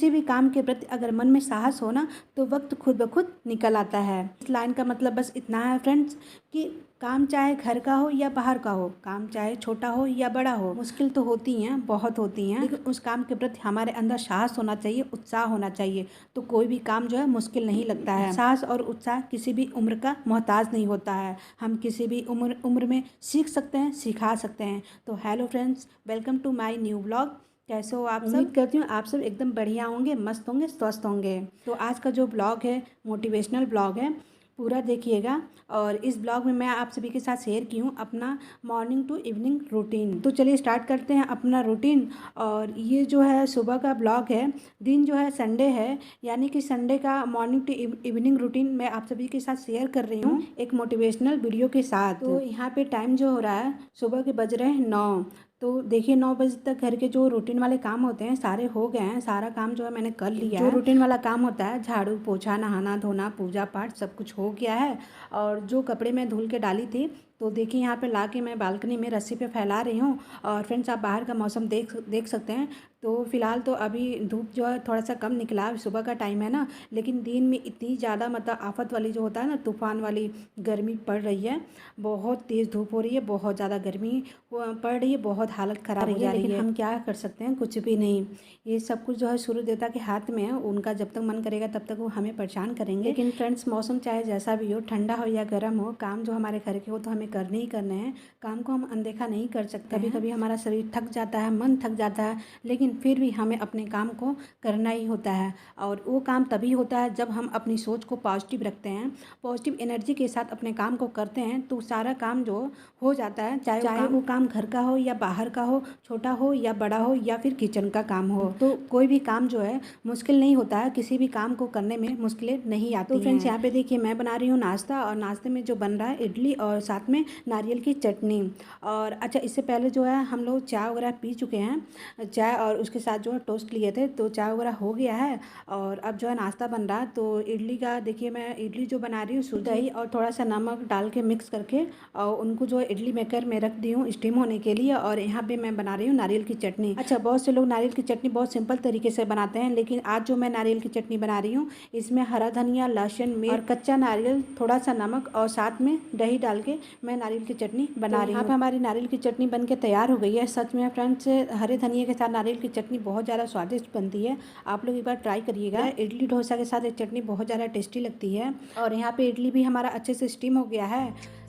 किसी भी काम के प्रति अगर मन में साहस हो ना तो वक्त खुद ब खुद निकल आता है। इस लाइन का मतलब बस इतना है फ्रेंड्स कि काम चाहे घर का हो या बाहर का हो, काम चाहे छोटा हो या बड़ा हो, मुश्किल तो होती हैं, बहुत होती हैं, लेकिन उस काम के प्रति हमारे अंदर साहस होना चाहिए, उत्साह होना चाहिए, तो कोई भी काम जो है मुश्किल नहीं लगता है। साहस और उत्साह किसी भी उम्र का मोहताज नहीं होता है। हम किसी भी उम्र में सीख सकते हैं, सिखा सकते हैं। तो hello friends, welcome to my new blog. कैसे हो आप सब? उम्मीद करती हूँ आप सब एकदम बढ़िया होंगे, मस्त होंगे, स्वस्थ होंगे। तो आज का जो ब्लॉग है मोटिवेशनल ब्लॉग है, पूरा देखिएगा। और इस ब्लॉग में मैं आप सभी के साथ शेयर की हूँ अपना मॉर्निंग टू इवनिंग रूटीन। तो चलिए स्टार्ट करते हैं अपना रूटीन। और ये जो है सुबह का ब्लॉग है, दिन जो है संडे है, यानी कि संडे का मॉर्निंग टू इवनिंग रूटीन मैं आप सभी के साथ शेयर कर रही हूँ एक मोटिवेशनल वीडियो के साथ। तो यहाँ पे टाइम जो हो रहा है, सुबह के बज रहे हैं 9। तो देखिए 9 बजे तक घर के जो रूटीन वाले काम होते हैं सारे हो गए हैं। सारा काम जो है मैंने कर लिया है। जो रूटीन वाला काम होता है, झाड़ू पोछा, नहाना धोना, पूजा पाठ, सब कुछ हो गया है। और जो कपड़े मैं धुल के डाली थी, तो देखिए यहाँ पे ला के मैं बालकनी में रस्सी पे फैला रही हूँ। और फ्रेंड्स आप बाहर का मौसम देख सकते हैं। तो फिलहाल तो अभी धूप जो है थोड़ा सा कम निकला, सुबह का टाइम है ना, लेकिन दिन में इतनी ज़्यादा मतलब आफत वाली जो होता है ना, तूफान वाली गर्मी पड़ रही है। बहुत तेज़ धूप हो रही है, बहुत ज़्यादा गर्मी पड़ रही है, बहुत हालत ख़राब हो जा रही है। लेकिन हम क्या कर सकते हैं, कुछ भी नहीं। ये सब कुछ जो है सूर्य देवता के हाथ में है, उनका जब तक मन करेगा तब तक वो हमें परेशान करेंगे। लेकिन फ्रेंड्स मौसम चाहे जैसा भी हो, ठंडा हो या गर्म हो, काम जो हमारे घर के हो तो हमें करने ही करने हैं। काम को हम अनदेखा नहीं कर सकते। कभी कभी हमारा शरीर थक जाता है, मन थक जाता है, लेकिन फिर भी हमें अपने काम को करना ही होता है। और वो काम तभी होता है जब हम अपनी सोच को पॉजिटिव रखते हैं, पॉजिटिव एनर्जी के साथ अपने काम को करते हैं, तो सारा काम जो हो जाता है। चाहे वो काम घर का हो या बाहर का हो, छोटा हो या बड़ा हो, या फिर किचन का काम हो, तो कोई भी काम जो है मुश्किल नहीं होता है। किसी भी काम को करने में मुश्किलें नहीं आती। तो फ्रेंड्स यहाँ पे देखिए मैं बना रही हूँ नाश्ता, और नाश्ते में जो बन रहा है इडली और साथ में नारियल की चटनी। और अच्छा, इससे पहले जो है हम लोग चाय वगैरह पी चुके हैं, चाय और उसके साथ जो है टोस्ट लिए थे, तो चाय वगैरह हो गया है। और अब जो है नाश्ता बन रहा है। तो इडली का देखिए मैं इडली जो बना रही हूँ, दही और थोड़ा सा नमक डाल के मिक्स करके और उनको जो है इडली मेकर में रख दी हूँ स्टीम होने के लिए। और यहाँ पे मैं बना रही हूँ नारियल की चटनी। अच्छा, बहुत से लोग नारियल की चटनी बहुत सिंपल तरीके से बनाते हैं, लेकिन आज जो मैं नारियल की चटनी बना रही हूँ, इसमें हरा धनिया, लहसुन, मिर्च और कच्चा नारियल, थोड़ा सा नमक और साथ में दही डाल के मैं नारियल की चटनी बना रही हूँ। यहाँ पे हमारी नारियल की चटनी बन के तैयार हो गई है। सच में फ्रेंड्स, हरे धनिया के साथ नारियल की चटनी बहुत ज़्यादा स्वादिष्ट बनती है। आप लोग एक बार ट्राई करिएगा। इडली डोसा के साथ ये चटनी बहुत ज़्यादा टेस्टी लगती है। और यहाँ पे इडली भी हमारा अच्छे से स्टीम हो गया है।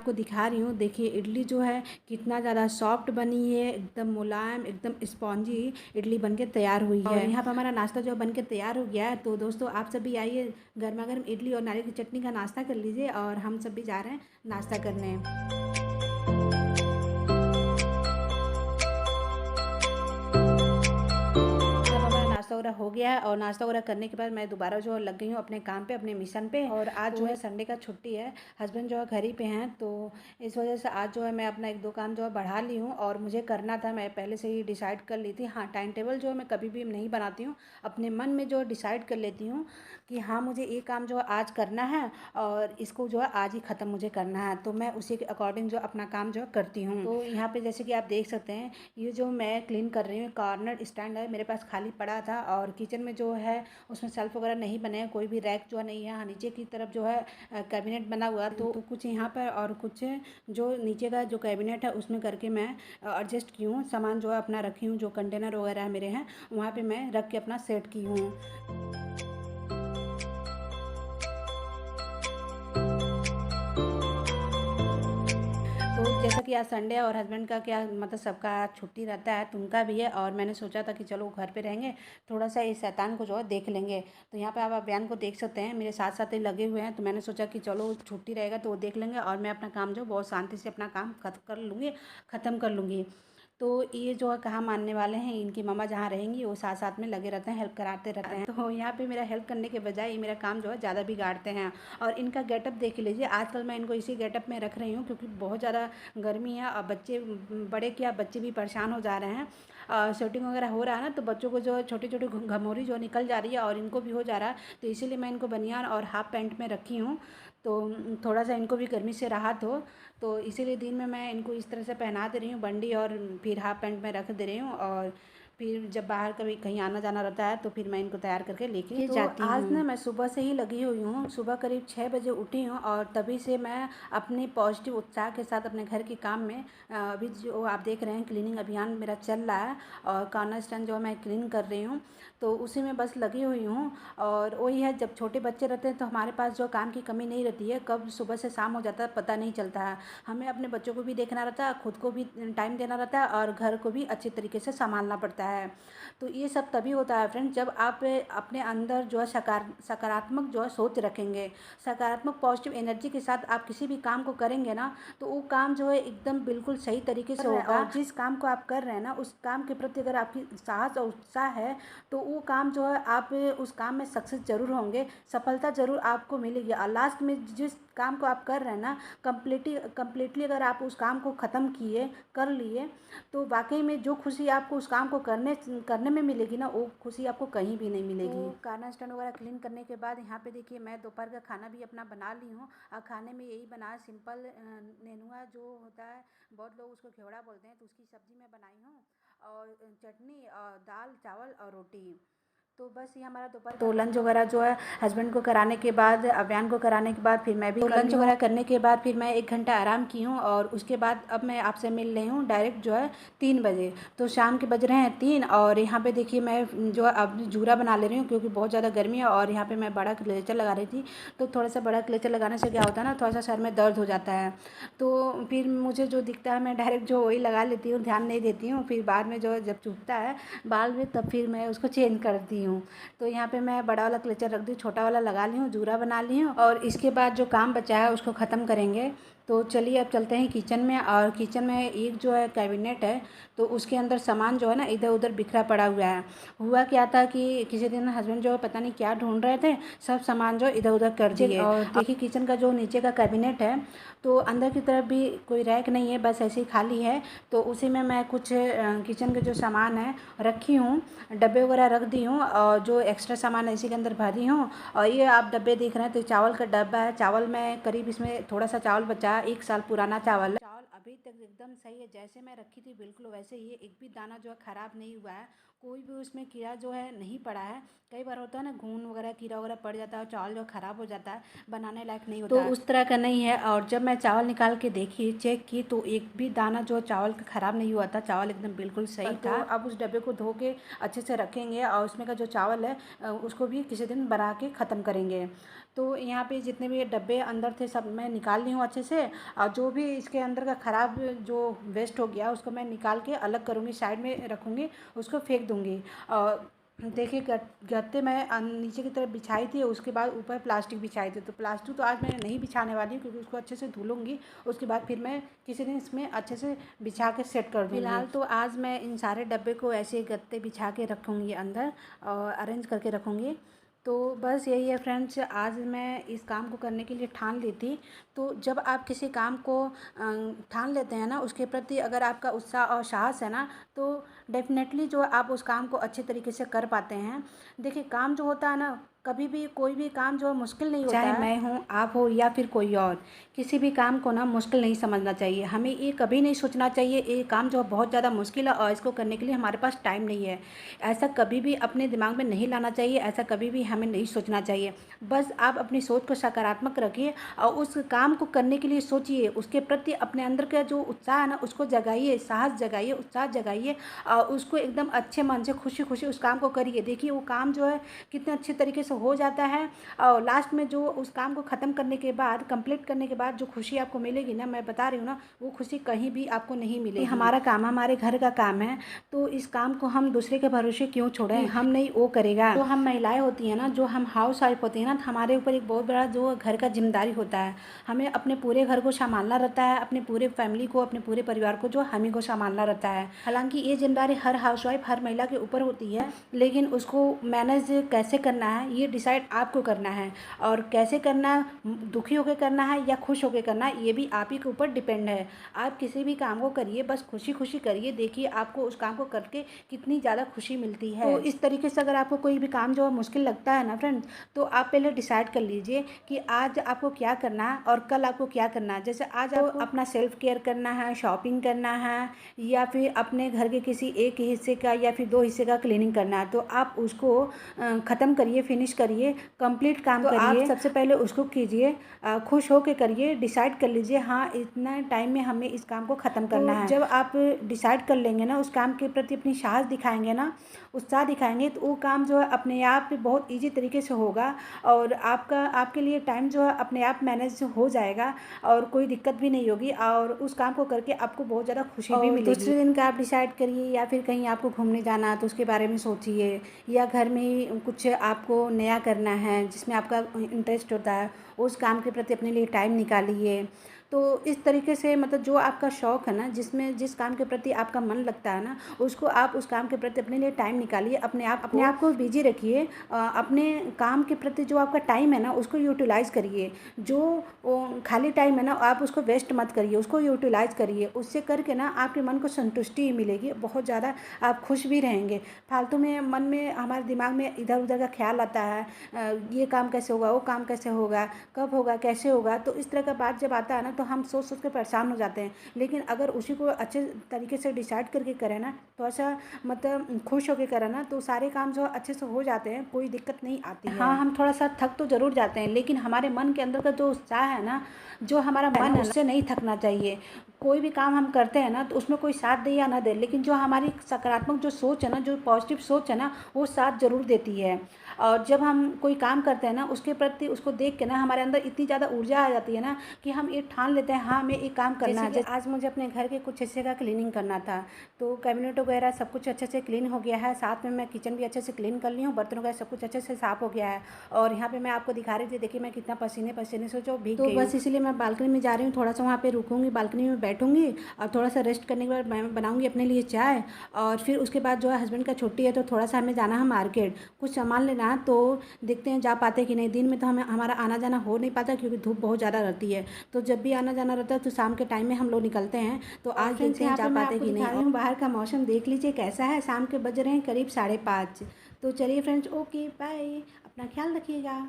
दिखा रही हूँ, देखिए इडली जो है कितना ज़्यादा सॉफ्ट बनी है, एकदम मुलायम, एकदम स्पॉन्जी इडली बनके तैयार हुई है। और यहाँ पर हमारा नाश्ता जो बनके तैयार हो गया है। तो दोस्तों आप सब भी आइए, गर्मा गर्म इडली और नारियल की चटनी का नाश्ता कर लीजिए। और हम सब भी जा रहे हैं नाश्ता करने। नाश्ता वगैरह हो गया है, और नाश्ता वगैरह करने के बाद मैं दोबारा जो लग गई हूँ अपने काम पे, अपने मिशन पे। और आज जो है संडे का छुट्टी है, हस्बैंड जो है घर ही पे हैं, तो इस वजह से आज जो है मैं अपना एक दो काम जो है बढ़ा ली हूँ। और मुझे करना था, मैं पहले से ही डिसाइड कर ली थी। हाँ, टाइम टेबल जो है मैं कभी भी नहीं बनाती हूँ, अपने मन में जो डिसाइड कर लेती हूँ कि हाँ मुझे ये काम जो है आज करना है और इसको जो है आज ही ख़त्म मुझे करना है, तो मैं उसी के अकॉर्डिंग जो अपना काम जो है करती हूँ। तो यहाँ पे जैसे कि आप देख सकते हैं, ये जो मैं क्लीन कर रही हूँ, कॉर्नर स्टैंड है मेरे पास खाली पड़ा था। और किचन में जो है उसमें शेल्फ वगैरह नहीं बने हैं, कोई भी रैक जो है नहीं है। हाँ, नीचे की तरफ जो है कैबिनेट बना हुआ, तो कुछ यहाँ पर और कुछ जो नीचे का जो कैबिनेट है उसमें करके मैं एडजस्ट की हूँ। सामान जो है अपना रखी हूँ, जो कंटेनर वगैरह मेरे हैं वहाँ पे मैं रख के अपना सेट की हूँ। तो जैसा कि आज संडे है और हस्बैंड का क्या मतलब सबका छुट्टी रहता है, तो उनका भी है। और मैंने सोचा था कि चलो घर पे रहेंगे, थोड़ा सा इस शैतान को जो है देख लेंगे। तो यहाँ पे आप बयान को देख सकते हैं, मेरे साथ साथ ही लगे हुए हैं। तो मैंने सोचा कि चलो छुट्टी रहेगा तो वो देख लेंगे, और मैं अपना काम जो बहुत शांति से अपना काम ख़त्म कर लूँगी। तो ये जो है कहाँ मानने वाले हैं, इनकी मम्मा जहाँ रहेंगी वो साथ साथ में लगे रहते हैं, हेल्प कराते रहते हैं। तो यहाँ पे मेरा हेल्प करने के बजाय ये मेरा काम जो है ज़्यादा बिगाड़ते हैं। और इनका गेटअप देख लीजिए, आजकल मैं इनको इसी गेटअप में रख रही हूँ क्योंकि बहुत ज़्यादा गर्मी है और बच्चे, बड़े क्या बच्चे भी परेशान हो जा रहे हैं। शूटिंग वगैरह हो रहा है ना, तो बच्चों को जो छोटी छोटी घमौरी जो निकल जा रही है और इनको भी हो जा रहा है, तो इसीलिए मैं इनको बनियान और हाफ पैंट में रखी हूँ। तो थोड़ा सा इनको भी गर्मी से राहत हो, तो इसीलिए दिन में मैं इनको इस तरह से पहना दे रही हूँ बंडी, और फिर हाफ पैंट में रख दे रही हूँ। और फिर जब बाहर कभी कहीं आना जाना रहता है तो फिर मैं इनको तैयार करके लेके जाती हूँ। आज ना मैं सुबह से ही लगी हुई हूँ, सुबह करीब 6 बजे उठी हूँ और तभी से मैं अपनी पॉजिटिव उत्साह के साथ अपने घर के काम में, अभी जो आप देख रहे हैं क्लीनिंग अभियान मेरा चल रहा है और कॉर्नर स्टैंड जो मैं क्लीन कर रही हूँ, तो उसी में बस लगी हुई हूँ। और वही है, जब छोटे बच्चे रहते हैं तो हमारे पास जो काम की कमी नहीं रहती है, कब सुबह से शाम हो जाता है पता नहीं चलता है। हमें अपने बच्चों को भी देखना रहता है, खुद को भी टाइम देना रहता है और घर को भी अच्छे तरीके से संभालना पड़ता है। तो ये सब तभी होता है फ्रेंड्स, जब आप अपने अंदर जो है सकारात्मक जो है सोच रखेंगे, सकारात्मक पॉजिटिव एनर्जी के साथ आप किसी भी काम को करेंगे ना, तो वो काम जो है एकदम बिल्कुल सही तरीके से होगा। और जिस काम को आप कर रहे हैं ना, उस काम के प्रति अगर आपकी साहस और उत्साह है, तो वो काम जो है आप उस काम में सक्सेस ज़रूर होंगे, सफलता ज़रूर आपको मिलेगी। और लास्ट में जिस काम को आप कर रहे हैं ना, कम्प्लीटली अगर आप उस काम को ख़त्म किए, कर लिए, तो वाकई में जो खुशी आपको उस काम को करने में मिलेगी ना, वो खुशी आपको कहीं भी नहीं मिलेगी। तो कार्नर स्टैंड वगैरह क्लीन करने के बाद यहाँ पे देखिए मैं दोपहर का खाना भी अपना बना ली हूँ। और खाने में यही बना, सिंपल नेनुआ जो होता है, बहुत लोग उसको घेवड़ा बोलते हैं, तो उसकी सब्ज़ी मैं बनाई हूँ, और चटनी और दाल चावल और रोटी। तो बस ये हमारा दोपहर, तो लंच वगैरह जो है हस्बैंड को कराने के बाद, अभियान को कराने के बाद फिर मैं भी लंच वगैरह करने के बाद फिर मैं 1 घंटा आराम की हूँ। और उसके बाद अब मैं आपसे मिल रही हूँ डायरेक्ट जो है 3 बजे। तो शाम के बज रहे हैं 3, और यहाँ पे देखिए मैं जो है अब जूरा बना ले रही हूँ क्योंकि बहुत ज़्यादा गर्मी है। और यहाँ पर मैं बड़ा क्लेचर लगा रही थी, तो थोड़ा सा बड़ा क्लेचर लगाने से क्या होता है ना, थोड़ा सा सर में दर्द हो जाता है। तो फिर मुझे जो दिखता है मैं डायरेक्ट जो वही लगा लेती हूँ, ध्यान नहीं देती हूँ। फिर बाद में जो है जब चुभता है बाल में, तब फिर मैं उसको चेंज करती हूँ। तो यहाँ पे मैं बड़ा वाला क्लेचर रख दी, छोटा वाला लगा ली हूँ, जूरा बना ली हूँ। और इसके बाद जो काम बचा है उसको ख़त्म करेंगे। तो चलिए अब चलते हैं किचन में। और किचन में एक जो है कैबिनेट है, तो उसके अंदर सामान जो है ना इधर उधर बिखरा पड़ा हुआ है। हुआ क्या था कि किसी दिन हस्बैंड जो है पता नहीं क्या ढूंढ रहे थे, सब सामान जो इधर उधर कर दिए। और देखिए किचन का जो नीचे का कैबिनेट है, तो अंदर की तरफ भी कोई रैक नहीं है, बस ऐसे ही खाली है। तो उसी में मैं कुछ किचन के जो सामान है रखी हूँ, डब्बे वगैरह रख दी हूँ, और जो एक्स्ट्रा सामान है इसी के अंदर भरी हूँ। और ये आप डब्बे देख रहे हैं, तो चावल का डब्बा है। चावल में करीब, इसमें थोड़ा सा चावल बचा है, 1 साल पुराना चावल है। चावल अभी तक एकदम सही है, जैसे मैं रखी थी बिल्कुल वैसे ही है, एक भी दाना जो है ख़राब नहीं हुआ है, कोई भी उसमें कीड़ा जो है नहीं पड़ा है। कई बार होता है ना, घून वगैरह कीड़ा वगैरह पड़ जाता है और चावल जो ख़राब हो जाता है, बनाने लायक नहीं होता है, तो उस तरह का नहीं है। और जब मैं चावल निकाल के देखी, चेक की, तो एक भी दाना जो चावल का ख़राब नहीं हुआ था, चावल एकदम बिल्कुल सही था। अब उस डब्बे को धो के अच्छे से रखेंगे और उसमें का जो चावल है उसको भी किसी दिन बना के ख़त्म करेंगे। तो यहाँ पे जितने भी डब्बे अंदर थे सब मैं निकाल ली हूँ अच्छे से। और जो भी इसके अंदर का ख़राब जो वेस्ट हो गया उसको मैं निकाल के अलग करूँगी, साइड में रखूँगी, उसको फेंक दूँगी। और देखिए गत्ते मैं नीचे की तरफ बिछाई थी, उसके बाद ऊपर प्लास्टिक बिछाई थी। तो प्लास्टिक तो आज मैं नहीं बिछाने वाली हूँ क्योंकि उसको अच्छे से धुलूँगी, उसके बाद फिर मैं किसी दिन इसमें अच्छे से बिछा के सेट कर दूँगी। फिलहाल तो आज मैं इन सारे डब्बे को ऐसे गत्ते बिछा के रखूँगी अंदर, और अरेंज करके रखूँगी। तो बस यही है फ्रेंड्स, आज मैं इस काम को करने के लिए ठान ली थी। तो जब आप किसी काम को ठान लेते हैं ना, उसके प्रति अगर आपका उत्साह और साहस है ना, तो डेफिनेटली जो आप उस काम को अच्छे तरीके से कर पाते हैं। देखिए काम जो होता है ना, कभी भी कोई भी काम जो है मुश्किल नहीं होता है। चाहे मैं हूँ, आप हो या फिर कोई और, किसी भी काम को ना मुश्किल नहीं समझना चाहिए। हमें ये कभी नहीं सोचना चाहिए ये काम जो है बहुत ज़्यादा मुश्किल है और इसको करने के लिए हमारे पास टाइम नहीं है। ऐसा कभी भी अपने दिमाग में नहीं लाना चाहिए, ऐसा कभी भी हमें नहीं सोचना चाहिए। बस आप अपनी सोच को सकारात्मक रखिए और उस काम को करने के लिए सोचिए, उसके प्रति अपने अंदर का जो उत्साह है ना उसको जगाइए, साहस जगाइए, उत्साह जगाइए, और उसको एकदम अच्छे मन से खुशी खुशी उस काम को करिए। देखिए वो काम जो है कितने अच्छे तरीके से हो जाता है और लास्ट में जो उस काम को ख़त्म करने के बाद, कंप्लीट करने के बाद जो खुशी आपको मिलेगी ना, मैं बता रही हूँ ना, वो खुशी कहीं भी आपको नहीं मिलेगी। हमारा काम, हमारे घर का काम है, तो इस काम को हम दूसरे के भरोसे क्यों छोड़ें? हम नहीं, वो करेगा। जो हम महिलाएं होती हैं ना, जो हम हाउस वाइफ होती हैं ना, तो हमारे ऊपर एक बहुत बड़ा जो घर का जिम्मेदारी होता है। हमें अपने पूरे घर को संभालना रहता है, अपने पूरे फैमिली को, अपने पूरे परिवार को जो हम ही को संभालना रहता है। हालांकि ये जिम्मेदारी हर हाउस वाइफ, हर महिला के ऊपर होती है, लेकिन उसको मैनेज कैसे करना है ये डिसाइड आपको करना है। और कैसे करना, दुखी होकर करना है या खुश होकर करना है, ये भी आप ही के ऊपर डिपेंड है। आप किसी भी काम को करिए, बस खुशी खुशी करिए, देखिए आपको उस काम को करके कितनी ज़्यादा खुशी मिलती है। तो इस तरीके से अगर आपको कोई भी काम जो मुश्किल लगता है ना फ्रेंड्स, तो आप पहले डिसाइड कर लीजिए कि आज आपको क्या करना है और कल आपको क्या करना है। जैसे आज आपको अपना सेल्फ केयर करना है, शॉपिंग करना है, या फिर अपने घर के किसी एक हिस्से का या फिर 2 हिस्से का क्लीनिंग करना है, तो आप उसको ख़त्म करिए, फिनिश करिए, कंप्लीट काम करिए। आप सबसे पहले उसको कीजिए, खुश होकर करिए, डिसाइड कर लीजिए हाँ इतना टाइम में हमें इस काम को ख़त्म करना है। जब आप डिसाइड कर लेंगे ना, उस काम के प्रति अपनी साहस दिखाएंगे ना, उत्साह दिखाएंगे, तो वो काम जो है अपने आप बहुत ईजी तरीके से होगा और आपके लिए टाइम जो है अपने आप मैनेज हो जाएगा और कोई दिक्कत भी नहीं होगी और उस काम को करके आपको बहुत ज़्यादा खुशी भी मिलेगी। दूसरे दिन का आप डिसाइड करिए, या फिर कहीं आपको घूमने जाना तो उसके बारे में सोचिए, या घर में ही कुछ आपको नया करना है जिसमें आपका इंटरेस्ट होता है, उस काम के प्रति अपने लिए टाइम निकालिए। तो इस तरीके से मतलब जो आपका शौक़ है ना, जिस काम के प्रति आपका मन लगता है ना, उसको आप उस काम के प्रति अपने लिए टाइम निकालिए, अपने आप को बिजी रखिए। अपने काम के प्रति जो आपका टाइम है ना, उसको यूटिलाइज़ करिए। जो खाली टाइम है ना, आप उसको वेस्ट मत करिए, उसको यूटिलाइज़ करिए। उससे करके ना आपके मन को संतुष्टि मिलेगी, बहुत ज़्यादा आप खुश भी रहेंगे। फालतू में मन में, हमारे दिमाग में इधर उधर का ख्याल आता है, ये काम कैसे होगा, वो काम कैसे होगा, कब होगा, कैसे होगा, तो इस तरह का बात जब आता है ना, तो हम सोच सोच के परेशान हो जाते हैं। लेकिन अगर उसी को अच्छे तरीके से डिसाइड करके करें ना, थोड़ा सा मतलब खुश होकर करें ना, तो सारे काम जो अच्छे से हो जाते हैं, कोई दिक्कत नहीं आती है। हाँ, हम थोड़ा सा थक तो ज़रूर जाते हैं, लेकिन हमारे मन के अंदर का जो उत्साह है ना, जो हमारा मन है, उससे नहीं थकना चाहिए। कोई भी काम हम करते हैं ना, तो उसमें कोई साथ दे या ना दे, लेकिन जो हमारी सकारात्मक जो सोच है ना, जो पॉजिटिव सोच है ना, वो साथ ज़रूर देती है। और जब हम कोई काम करते हैं ना, उसके प्रति उसको देख के ना हमारे अंदर इतनी ज़्यादा ऊर्जा आ जाती है ना कि हम ये ठान लेते हैं हाँ हमें ये काम करना है। आज मुझे अपने घर के कुछ हिस्से का क्लीनिंग करना था, तो कैबिनेट वगैरह सब कुछ अच्छे से क्लीन हो गया है, साथ में मैं किचन भी अच्छे से क्लीन कर ली हूँ, बर्तन वगैरह सब कुछ अच्छे से साफ़ हो गया है। और यहाँ पे मैं आपको दिखा रही थी, देखिए मैं कितना पसीने पसीने से जो भीग गई हूँ। बस इसीलिए मैं बालकनी में जा रही हूँ, थोड़ा सा वहाँ पे रुकूंगी, बालकनी में बैठूंगी और थोड़ा सा रेस्ट करने के बाद मैं बनाऊंगी अपने लिए चाय। और फिर उसके बाद जो है हस्बैंड का छुट्टी है, तो थोड़ा सा हमें जाना है मार्केट, कुछ सामान लेना है, तो देखते हैं जा पाते कि नहीं। दिन में तो हमारा आना जाना हो नहीं पाता क्योंकि धूप बहुत ज़्यादा रहती है, तो जब भी आना जाना रहता है तो शाम के टाइम में हम लोग निकलते हैं। तो आज देखते हैं जा पाते कि नहीं। बाहर का मौसम देख लीजिए कैसा है, शाम के बज रहे हैं करीब 5:30। तो चलिए फ्रेंड्स, ओके बाय, अपना ख्याल रखिएगा।